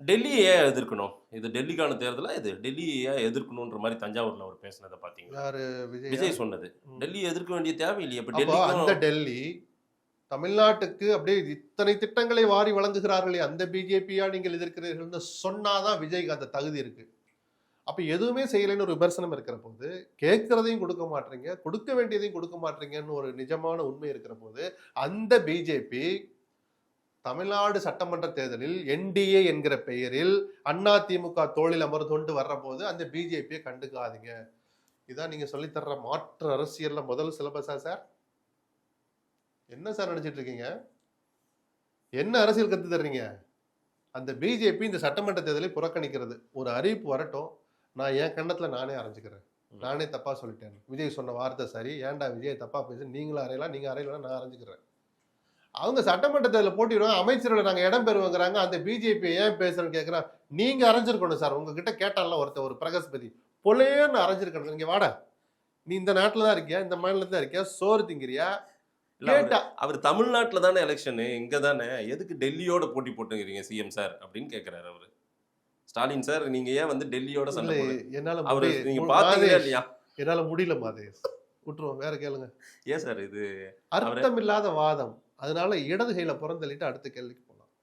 டெல்லியை ஏன் எதிர்க்கணும்? இது டெல்லிக்கான தேர்தலா இது? டெல்லியை ஏன் எதிர்க்கணுன்ற மாரி தஞ்சாவூர்ல அவர் பேசினத பார்த்தீங்களா? யாரு விஜயா? விஜய் சொன்னது. டெல்லியை எதிர்க்க வேண்டிய தேவையில்லையே. இப்ப அப்போ டெல்லிக்கும் அந்த டெல்லி தமிழ்நாட்டுக்கு அப்படியே இத்தனை திட்டங்களை வாரி வழங்குகிறார்களே அந்த பிஜேபியா நீங்கள் எதிர்க்கிறீர்கள்னு சொன்னாதான் விஜய்க்கு அந்த தகுதி இருக்கு. அப்ப எதுவுமே செய்யலைன்னு ஒரு விமர்சனம் இருக்கிற போது, கேட்கறதையும் கொடுக்க மாட்டீங்க, கொடுக்க வேண்டியதையும் கொடுக்க மாட்டீங்கன்னு ஒரு நிஜமான உண்மை இருக்கிற போது, அந்த பிஜேபி தமிழ்நாடு சட்டமன்ற தேர்தலில் என்டிஏ என்கிற பெயரில் அதிமுக தோளில் அமர்ந்து கொண்டு வர்ற போது அந்த பிஜேபியை கண்டுக்காதீங்க. இதான் நீங்க சொல்லித்தர்ற மாற்று அரசியல்ல முதல் சிலபஸா சார்? என்ன சார் நினைச்சிட்டு இருக்கீங்க? என்ன அரசியல் கத்து தர்றீங்க? அந்த பிஜேபி இந்த சட்டமன்ற தேர்தலை புறக்கணிக்கிறது. ஒரு அறிவிப்பு வரட்டும், நான் என் கண்ணத்துல நானே அரைஞ்சுக்கிறேன். நானே தப்பா சொல்லிட்டேன், விஜய் சொன்ன வார்த்தை சரி, ஏன்டா விஜய் தப்பா பேசு, நீங்களும் அறையலாம், நீங்க அறையலாம், நான் அரைஞ்சுக்கிறேன். அவங்க சட்டமன்ற தேர்தலில் போட்டிடுவாங்க, அமைச்சர்களை நாங்க இடம் பெறுவோங்கிறாங்க. அந்த பிஜேபி ஏன் பேசுறேன்னு கேட்கிறேன். நீங்க அரைஞ்சிருக்கணும் சார். உங்ககிட்ட கேட்டால ஒருத்தர், ஒரு பிரகஸ்பதி பொலேன்னு அரைஞ்சிருக்கணும். நீங்க வாடா, நீ இந்த நாட்டுல தான் இருக்கியா, இந்த மாநிலத்துல தான் இருக்கியா, சோறு திங்கிறியா? அவர் தமிழ்நாட்டுல தானே எலெக்ஷனு, இங்க தானே, எதுக்கு டெல்லியோட போட்டி போட்டுக்கிறீங்க சிஎம் சார் அப்படின்னு கேட்கிறாரு அவரு. ஸ்டாலின் சார், நீங்க ஏன் வந்து டெல்லியோட சண்டை என்னால அவரு நீங்க பாத்தீங்களா இல்லையா? என்னால முடியல மாதேஷ், விட்டுருவோம், வேற கேளுங்க. ஏன் சார் இது அர்த்தம் இல்லாத வாதம். அதனால இடது கையில புறந்தள்ளிட்டு அடுத்த கேள்விக்கு